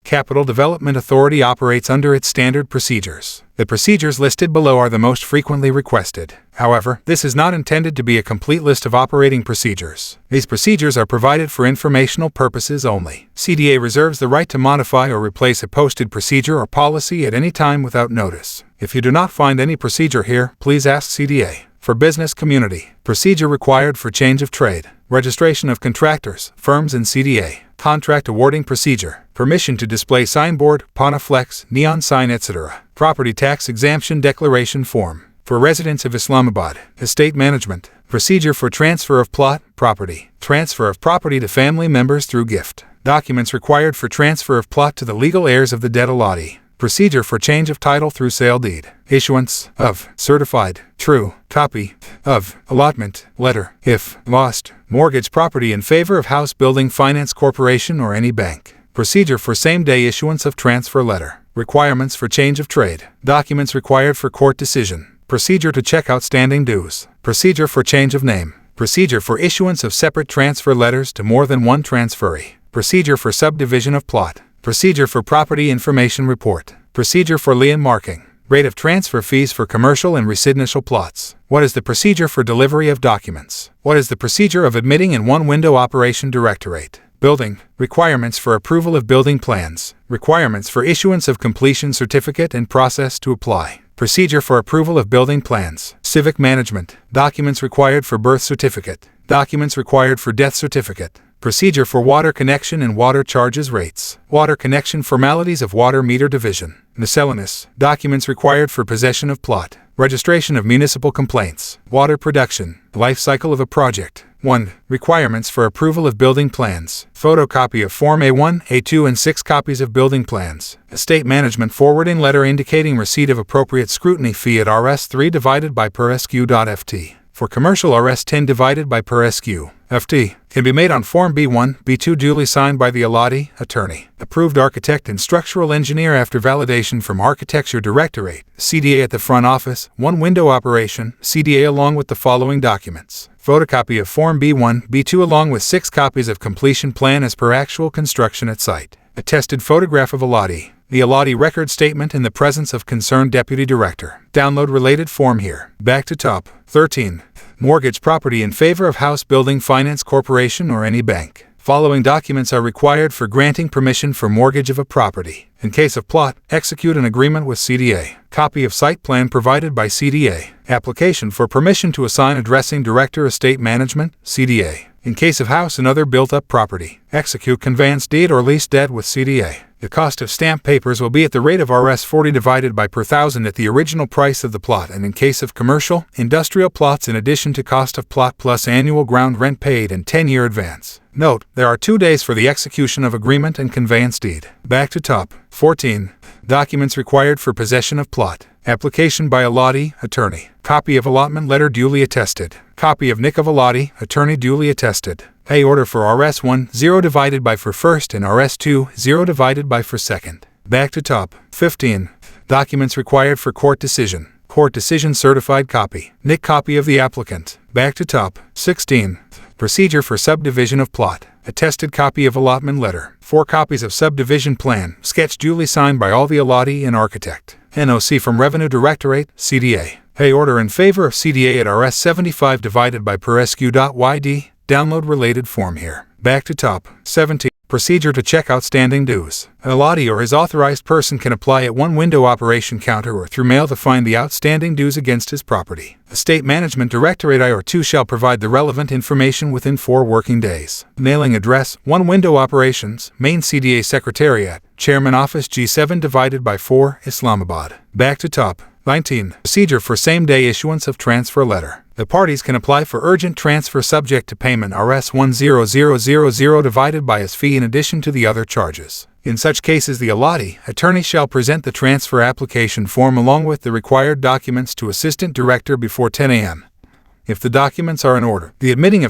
Capital Development Authority operates under its standard procedures. The procedures listed below are the most frequently requested. However, this is not intended to be a complete list of operating procedures. These procedures are provided for informational purposes only. CDA reserves the right to modify or replace a posted procedure or policy at any time without notice. If you do not find any procedure here, please ask CDA. For business community, procedure required for change of trade, registration of contractors, firms and CDA, contract awarding procedure, permission to display signboard, pontiflex, neon sign, etc., property tax exemption declaration form. For residents of Islamabad, estate management, procedure for transfer of plot, property, transfer of property to family members through gift, documents required for transfer of plot to the legal heirs of the dead allottee, procedure for change of title through sale deed, issuance of certified, true, copy of allotment letter, if lost, mortgage property in favor of House Building Finance Corporation or any bank, procedure for same-day issuance of transfer letter, requirements for change of trade, documents required for court decision, procedure to check outstanding dues, procedure for change of name, procedure for issuance of separate transfer letters to more than one transferee, procedure for subdivision of plot, procedure for property information report, procedure for lien marking, rate of transfer fees for commercial and residential plots. What is the procedure for delivery of documents? What is the procedure of admitting in one-window operation directorate? Building, requirements for approval of building plans, requirements for issuance of completion certificate and process to apply, procedure for approval of building plans, civic management, documents required for birth certificate, documents required for death certificate, procedure for water connection and water charges rates, water connection formalities of water meter division, miscellaneous, documents required for possession of plot, registration of municipal complaints, water production, life cycle of a project. 1. Requirements for approval of building plans, photocopy of Form A1, A2 and 6 copies of building plans, estate management forwarding letter indicating receipt of appropriate scrutiny fee at Rs3 divided by per SQ.ft. For commercial Rs10 divided by per SQ. FT can be made on Form B1, B2 duly signed by the allottee, attorney, approved architect and structural engineer after validation from Architecture Directorate, CDA at the front office, one window operation, CDA along with the following documents. Photocopy of Form B1, B2 along with 6 copies of completion plan as per actual construction at site. Attested photograph of allottee. The allottee record statement in the presence of concerned deputy director. Download related form here. Back to top. 13. Mortgage property in favor of House Building Finance Corporation or any bank. Following documents are required for granting permission for mortgage of a property. In case of plot, execute an agreement with CDA. Copy of site plan provided by CDA. Application for permission to assign addressing director estate management, CDA. In case of house and other built-up property, execute conveyance deed or lease deed with CDA. The cost of stamp papers will be at the rate of Rs40 divided by per thousand at the original price of the plot, and in case of commercial, industrial plots in addition to cost of plot plus annual ground rent paid in 10-year advance. Note, there are 2 days for the execution of agreement and conveyance deed. Back to top. 14. Documents required for possession of plot. Application by allottee, attorney. Copy of allotment letter duly attested. Copy of NIC of allottee, attorney duly attested. Pay order for Rs1, 0 divided by for first and Rs2, 0 divided by for second. Back to top. 15. Documents required for court decision. Court decision certified copy. NIC copy of the applicant. Back to top. 16. Procedure for subdivision of plot. Attested copy of allotment letter. 4 copies of subdivision plan. Sketch duly signed by all the allottee and architect. NOC from Revenue Directorate, CDA. Pay order in favor of CDA at Rs75 divided by per SQ.YD. Download related form here. Back to top. 17. Procedure to check outstanding dues. An allottee or his authorized person can apply at one window operation counter or through mail to find the outstanding dues against his property. Estate Management Directorate IR2 shall provide the relevant information within 4 working days. Mailing address, one window operations, main CDA Secretariat, Chairman Office G7 divided by 4, Islamabad. Back to top. 19. Procedure for same-day issuance of transfer letter. The parties can apply for urgent transfer subject to payment Rs10000 divided by his fee in addition to the other charges. In such cases, the allottee, attorney shall present the transfer application form along with the required documents to Assistant Director before 10 a.m. If the documents are in order, the admitting of